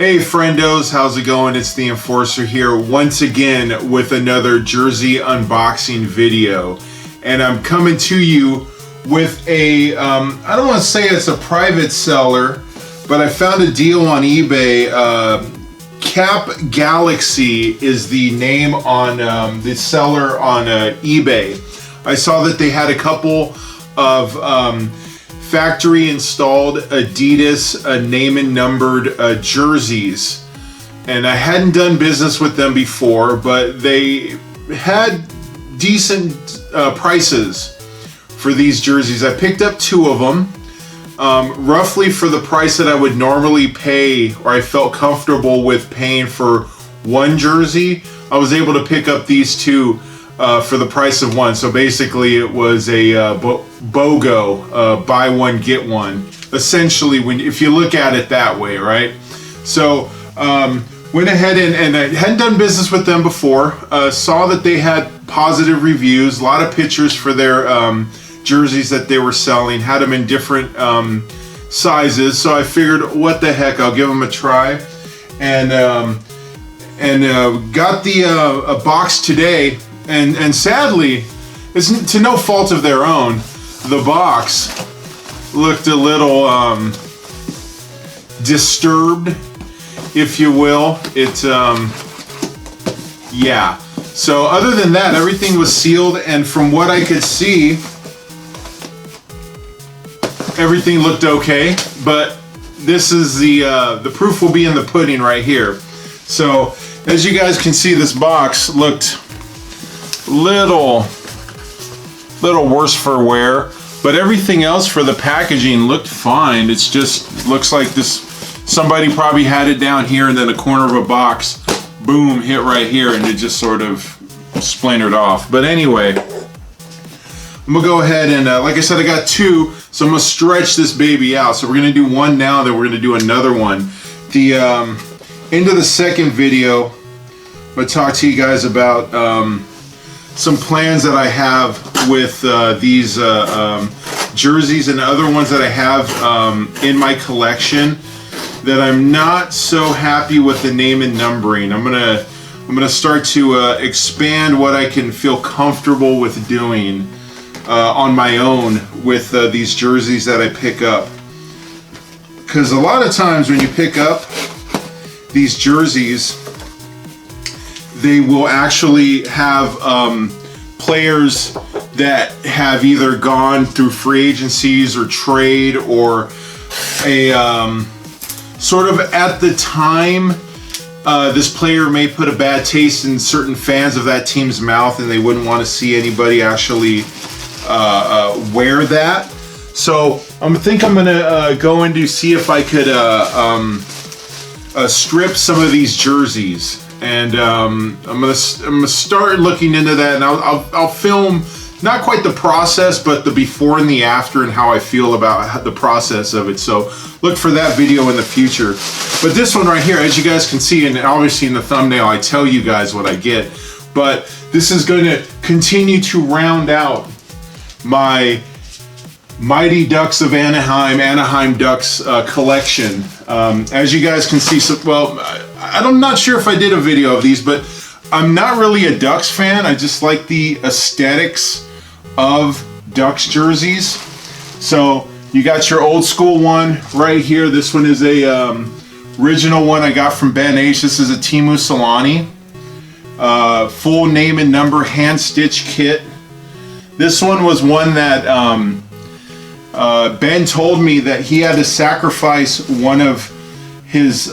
Hey friendos, how's it going? It's the Enforcer here once again with another jersey unboxing video. And I'm coming to you with a, I don't want to say it's a private seller, but I found a deal on eBay. Cap Galaxy is the name on the seller on eBay. I saw that they had a couple of factory installed Adidas name and numbered jerseys, and I hadn't done business with them before, but they had decent prices for these jerseys. I picked up two of them, roughly for the price that I would normally pay, or I felt comfortable with paying for one jersey. I was able to pick up these two for the price of one. So basically it was a BOGO, buy one get one, essentially, if you look at it that way, right? So went ahead and I hadn't done business with them before, saw that they had positive reviews, a lot of pictures for their jerseys that they were selling, had them in different sizes. So I figured, what the heck, I'll give them a try, and got the a box today. And sadly, it's to no fault of their own, the box looked a little disturbed, if you will. Yeah. So other than that, everything was sealed, and from what I could see, everything looked okay. But this is the proof will be in the pudding right here. So as you guys can see, this box looked little worse for wear, but everything else for the packaging looked fine. It's just looks like somebody probably had it down here, and then a corner of a box, boom, hit right here, and it just sort of splintered off. But anyway, I'm gonna go ahead and like I said, I got two, so I'm gonna stretch this baby out. So we're gonna do one now, then we're gonna do another one. The into the second video, I'm gonna talk to you guys about some plans that I have with these jerseys and other ones that I have in my collection that I'm not so happy with the name and numbering. I'm gonna start to expand what I can feel comfortable with doing on my own with these jerseys that I pick up. Because a lot of times when you pick up these jerseys, they will actually have players that have either gone through free agencies or trade, or a sort of at the time this player may put a bad taste in certain fans of that team's mouth, and they wouldn't want to see anybody actually wear that. So I think I'm gonna go in to see if I could strip some of these jerseys, and I'm gonna start looking into that, and I'll film not quite the process, but the before and the after, and how I feel about the process of it. So look for that video in the future. But this one right here, as you guys can see, and obviously in the thumbnail I tell you guys what I get, but this is going to continue to round out my Mighty Ducks of Anaheim Ducks collection. As you guys can see, so, well, I'm not sure if I did a video of these, but I'm not really a Ducks fan. I just like the aesthetics of Ducks jerseys. So you got your old school one right here. This one is a original one I got from Ben H. This is a Teemu Selanne full name and number hand stitch kit. This one was one that Ben told me that he had to sacrifice one of his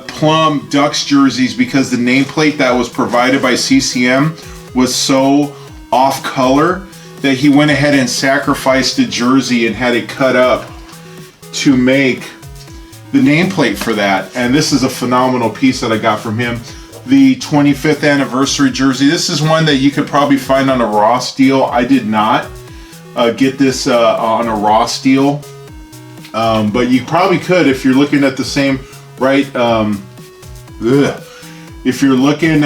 Plum Ducks jerseys because the nameplate that was provided by CCM was so off color that he went ahead and sacrificed a jersey and had it cut up to make the nameplate for that. And this is a phenomenal piece that I got from him. The 25th anniversary jersey. This is one that you could probably find on a Ross deal. I did not get this on a Ross deal, but you probably could if you're looking at the same, right? If you're looking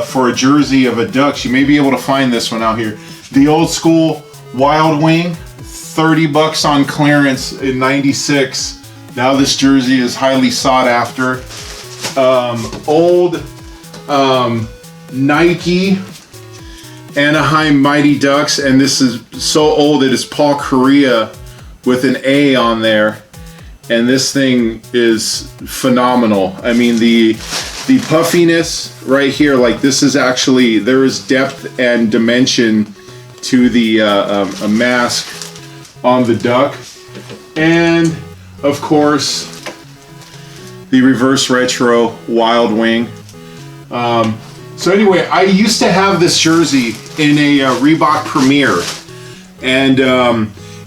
for a jersey of a Ducks, you may be able to find this one out here. The old school Wild Wing, $30 on clearance in '96. Now this jersey is highly sought after. old Nike Anaheim Mighty Ducks, and this is so old it is Paul Correa with an A on there, and this thing is phenomenal. I mean, the puffiness right here, like this is actually, there is depth and dimension to the a mask on the duck, and of course the reverse retro Wild Wing. So anyway, I used to have this jersey in a Reebok Premier, and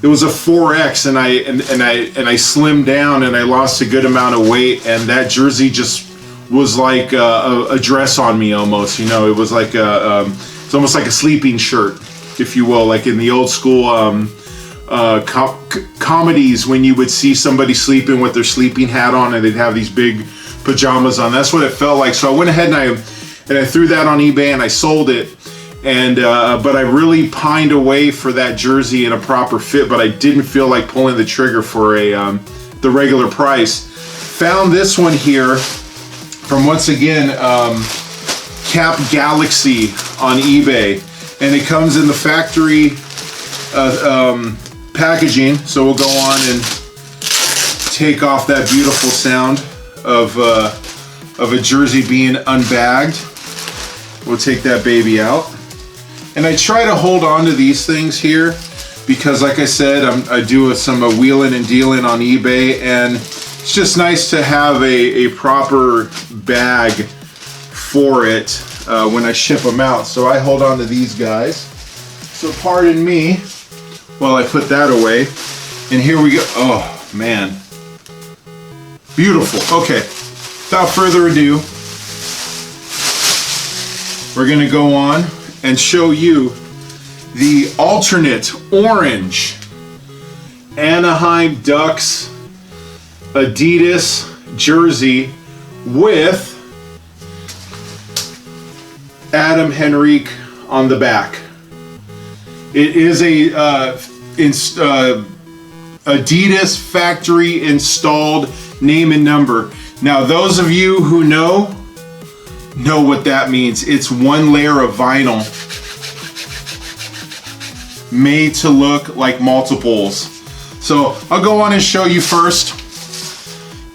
it was a 4X, and I slimmed down and I lost a good amount of weight, and that jersey just was like a dress on me almost. You know, it was like it's almost like a sleeping shirt, if you will, like in the old school comedies when you would see somebody sleeping with their sleeping hat on and they'd have these big pajamas on. That's what it felt like. So I went ahead and I threw that on eBay and I sold it. And but I really pined away for that jersey in a proper fit, but I didn't feel like pulling the trigger for the regular price. Found this one here from, once again, Cap Galaxy on eBay, and it comes in the factory packaging. So we'll go on and take off that beautiful sound of a jersey being unbagged. We'll take that baby out. And I try to hold on to these things here because, like I said, I do some wheeling and dealing on eBay, and it's just nice to have a proper bag for it when I ship them out. So I hold on to these guys. So pardon me while I put that away. And here we go. Oh, man. Beautiful. Okay. Without further ado, we're going to go on and show you the alternate orange Anaheim Ducks Adidas jersey with Adam Henrique on the back. It is a Adidas factory installed name and number. Now, those of you who know what that means. It's one layer of vinyl made to look like multiples. So I'll go on and show you first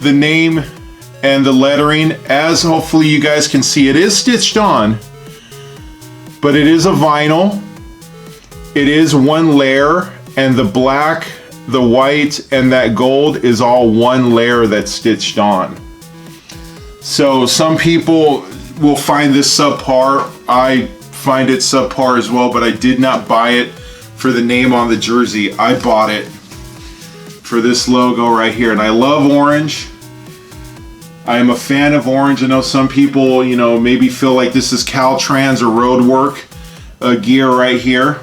the name and the lettering. As hopefully you guys can see, it is stitched on, but it is a vinyl. It is one layer, and the black, the white, and that gold is all one layer that's stitched on. So some people will find this subpar. I find it subpar as well, but I did not buy it for the name on the jersey. I bought it for this logo right here, and I love orange. I am a fan of orange. I know some people, you know, maybe feel like this is Caltrans or Roadwork gear right here,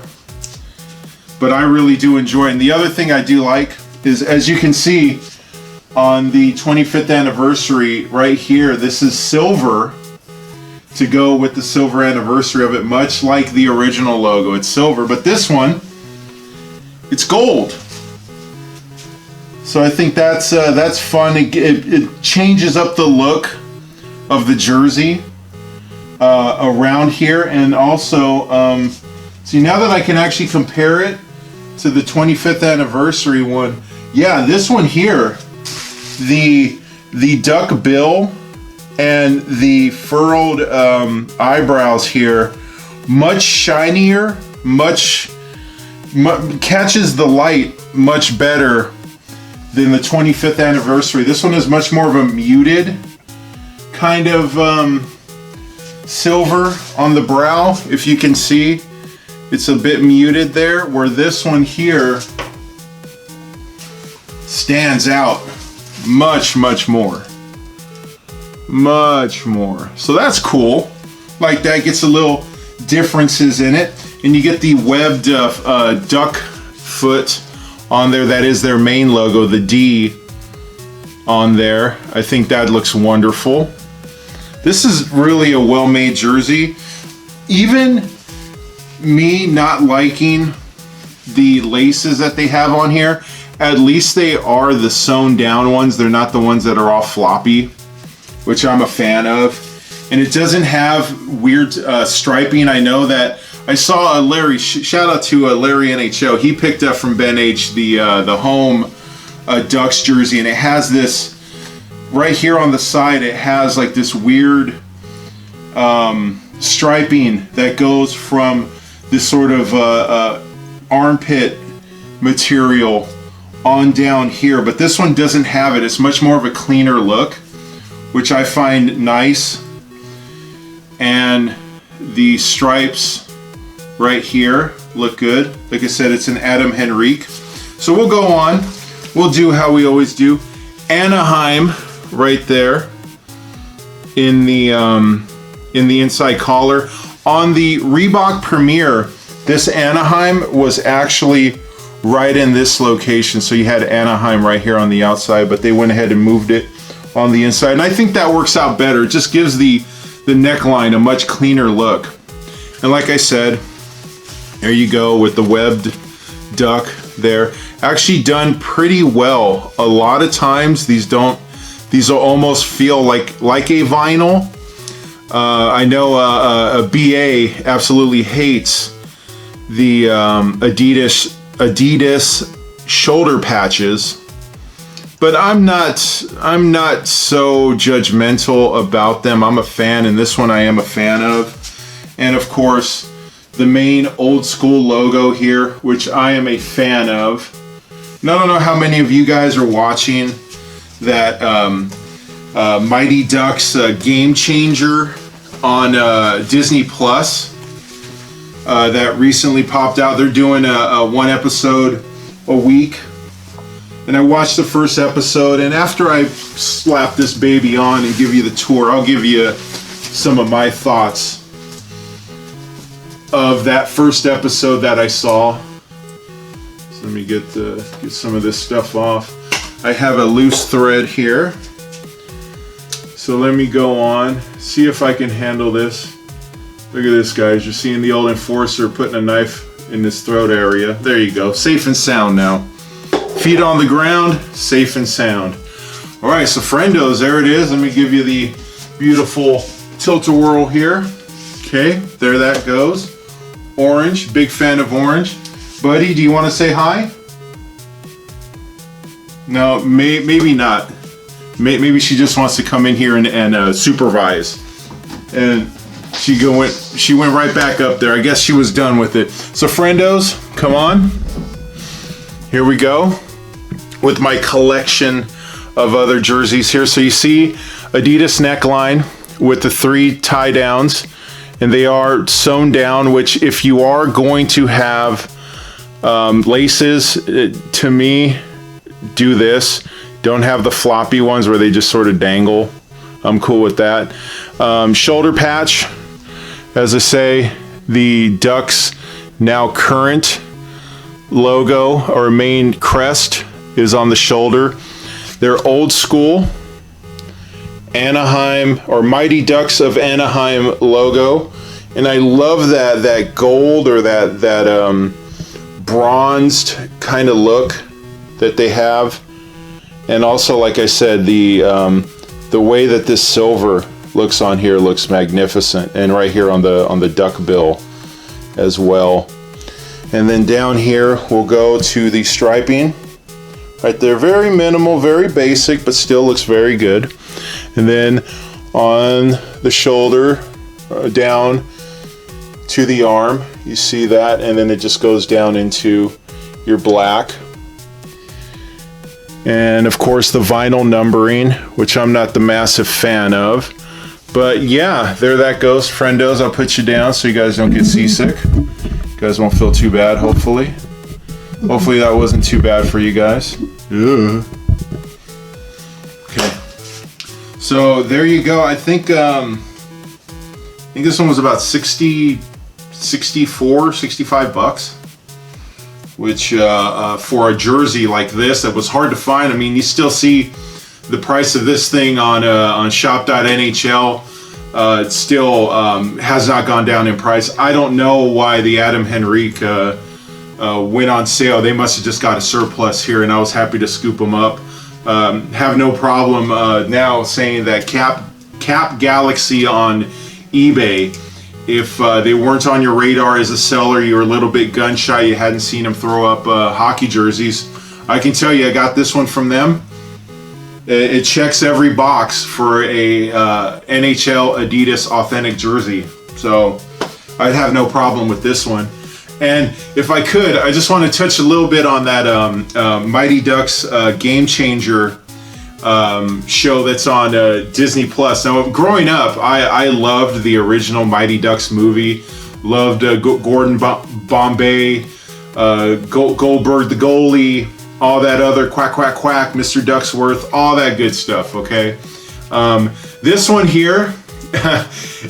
but I really do enjoy it. And the other thing I do like is, as you can see on the 25th anniversary right here, this is silver to go with the silver anniversary of it, much like the original logo. It's silver, but this one, it's gold. So I think that's fun. It changes up the look of the jersey around here, and also see, now that I can actually compare it to the 25th anniversary one, yeah, this one here, the duck bill and the furrowed eyebrows here, much shinier, much catches the light much better than the 25th anniversary. This one is much more of a muted kind of silver on the brow. If you can see, it's a bit muted there, where this one here stands out much more. So that's cool. Like, that gets a little differences in it, and you get the webbed duck foot on there. That is their main logo, the D on there. I think that looks wonderful. This is really a well-made jersey. Even me not liking the laces that they have on here, at least they are the sewn down ones. They're not the ones that are all floppy. which I'm a fan of. And it doesn't have weird striping. I know that I saw a Larry, shout out to Larry NHO. He picked up from Ben H the home Ducks jersey, and it has this right here on the side. It has like this weird striping that goes from this sort of armpit material on down here, but this one doesn't have it. It's much more of a cleaner look, which I find nice. And the stripes right here look good. Like I said, it's an Adam Henrique. So we'll go on. We'll do how we always do. Anaheim right there in the inside collar. On the Reebok Premier, this Anaheim was actually right in this location. So you had Anaheim right here on the outside, but they went ahead and moved it on the inside. And I think that works out better. It just gives the neckline a much cleaner look. And like I said, there you go with the webbed duck there. Actually done pretty well. A lot of times these will almost feel like a vinyl. I know a BA absolutely hates the Adidas shoulder patches, but I'm not so judgmental about them. I'm a fan, and this one I am a fan of. And of course, the main old school logo here, which I am a fan of. And I don't know how many of you guys are watching that Mighty Ducks Game Changer on Disney Plus that recently popped out. They're doing a one episode a week. And I watched the first episode, and after I slap this baby on and give you the tour, I'll give you some of my thoughts of that first episode that I saw. So let me get some of this stuff off. I have a loose thread here. So let me go on, see if I can handle this. Look at this, guys. You're seeing the old enforcer putting a knife in this throat area. There you go. Safe and sound now. Feet on the ground, safe and sound. All right, so friendos, there it is. Let me give you the beautiful tilt-a-whirl here. Okay, there that goes. Orange, big fan of orange. Buddy, do you want to say hi? No, maybe not. Maybe she just wants to come in here and supervise. And she went right back up there. I guess she was done with it. So friendos, come on. Here we go with my collection of other jerseys here. So you see Adidas neckline with the 3 tie downs, and they are sewn down, which if you are going to have laces, to me, do this. Don't have the floppy ones where they just sort of dangle. I'm cool with that. Shoulder patch, as I say, the Ducks now current logo or main crest is on the shoulder. Their old school Anaheim or Mighty Ducks of Anaheim logo, and I love that gold or that bronzed kind of look that they have. And also, like I said, the way that this silver looks on here looks magnificent, and right here on the duck bill as well. And then down here we'll go to the striping right there. Very minimal, very basic, but still looks very good. And then on the shoulder down to the arm, you see that, and then it just goes down into your black. And of course the vinyl numbering, which I'm not the massive fan of. But yeah, there that goes, friendos. I'll put you down so you guys don't get seasick. You guys won't feel too bad, hopefully. Hopefully that wasn't too bad for you guys. Yeah. Okay. So there you go. I think this one was about 65 bucks. Which for a jersey like this that was hard to find. I mean, you still see the price of this thing on shop.nhl. It still has not gone down in price. I don't know why the Adam Henrique went on sale. They must have just got a surplus here, and I was happy to scoop them up. Have no problem now saying that Cap Cap Galaxy on eBay. If they weren't on your radar as a seller, you were a little bit gun shy, you hadn't seen them throw up hockey jerseys, I can tell you I got this one from them. It checks every box for a NHL Adidas authentic jersey. So I'd have no problem with this one. And if I could, I just want to touch a little bit on that Mighty Ducks Game Changer show that's on Disney Plus. Now, growing up, I loved the original Mighty Ducks movie. Loved Gordon Bombay, Goldberg the goalie, all that other quack, quack, quack, Mr. Ducksworth, all that good stuff, okay? This one here,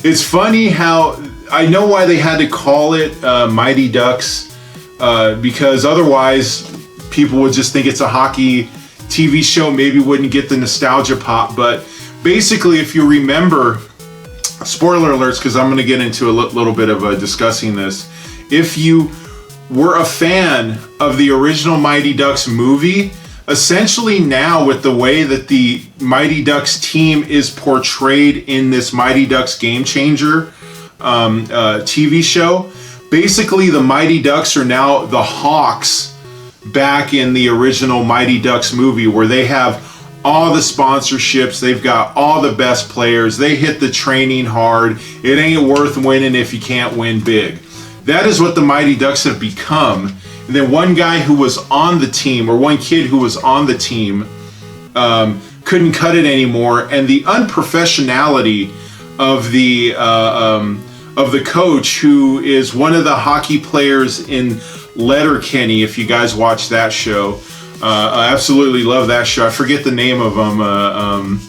it's funny how, I know why they had to call it Mighty Ducks, because otherwise people would just think it's a hockey TV show, maybe wouldn't get the nostalgia pop. But basically, if you remember, spoiler alerts, because I'm going to get into a little bit of discussing this. If you were a fan of the original Mighty Ducks movie, essentially now with the way that the Mighty Ducks team is portrayed in this Mighty Ducks Game Changer TV show, basically the Mighty Ducks are now the Hawks back in the original Mighty Ducks movie, where they have all the sponsorships, they've got all the best players, they hit the training hard, it ain't worth winning if you can't win big. That is what the Mighty Ducks have become. And then one guy who was on the team, or one kid who was on the team, couldn't cut it anymore, and the unprofessionality of the coach, who is one of the hockey players in Letterkenny, if you guys watch that show. I absolutely love that show. I forget the name of him,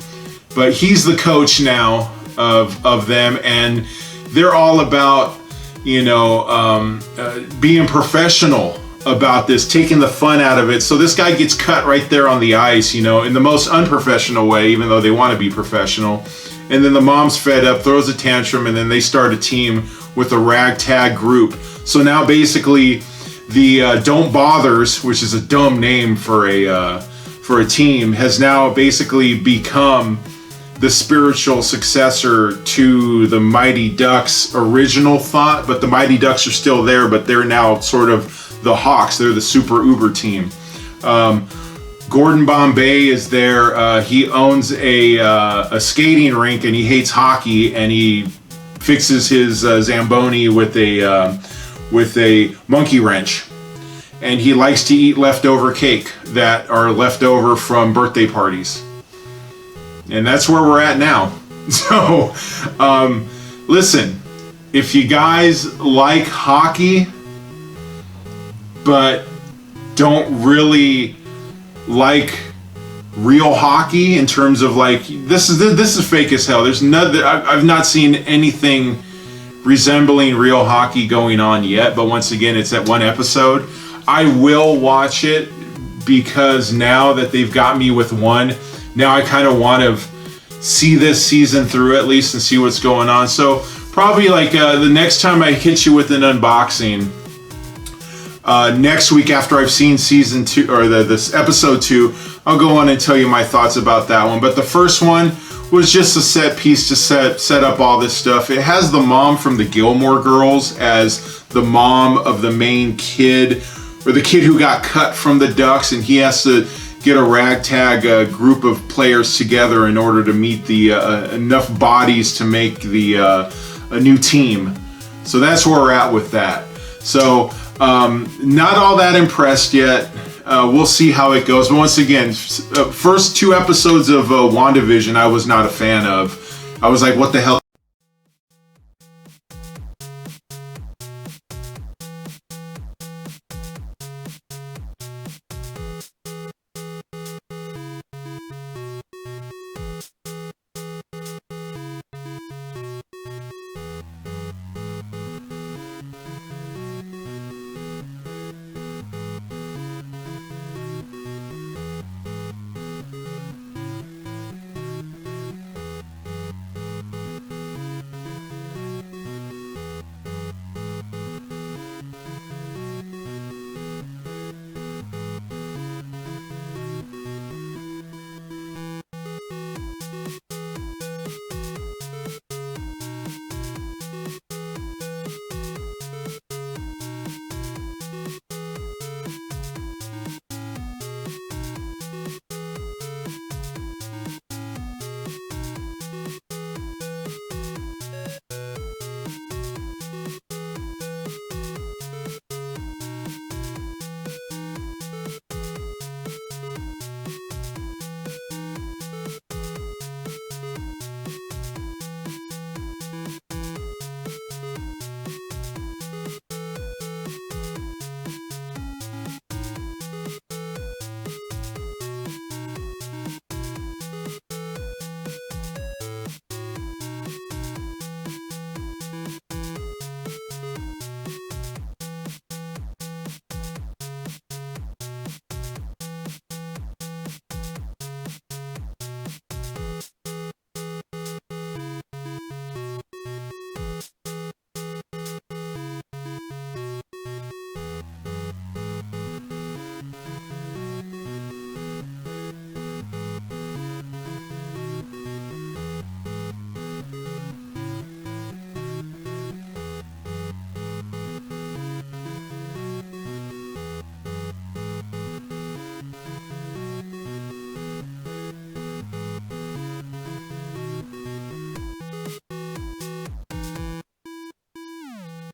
but he's the coach now of them, and they're all about, you know, being professional about this, taking the fun out of it. So this guy gets cut right there on the ice, you know, in the most unprofessional way, even though they want to be professional. And then the mom's fed up, throws a tantrum, and then they start a team with a ragtag group. So now basically the Don't Bothers, which is a dumb name for a team, has now basically become the spiritual successor to the Mighty Ducks original thought. But the Mighty Ducks are still there, but they're now sort of the Hawks. They're the super uber team. Gordon Bombay is there. He owns a skating rink, and he hates hockey, and he fixes his Zamboni with a monkey wrench. And he likes to eat leftover cake that are left over from birthday parties. And that's where we're at now. So, listen, if you guys like hockey, but don't really like real hockey in terms of like, this is fake as hell. There's nothing, I've not seen anything resembling real hockey going on yet, but once again, it's that one episode. I will watch it, because now that they've got me with one, now I kind of want to see this season through at least and see what's going on. So probably like the next time I hit you with an unboxing, next week after I've seen season 2 or this episode 2, I'll go on and tell you my thoughts about that one. But the first one was just a set piece to set up all this stuff. It has the mom from the Gilmore Girls as the mom of the main kid, or the kid who got cut from the Ducks, and he has to get a ragtag group of players together in order to meet the enough bodies to make the a new team. So that's where we're at with that. So not all that impressed yet. We'll see how it goes. But once again, first 2 episodes of WandaVision I was not a fan of. I was like, what the hell?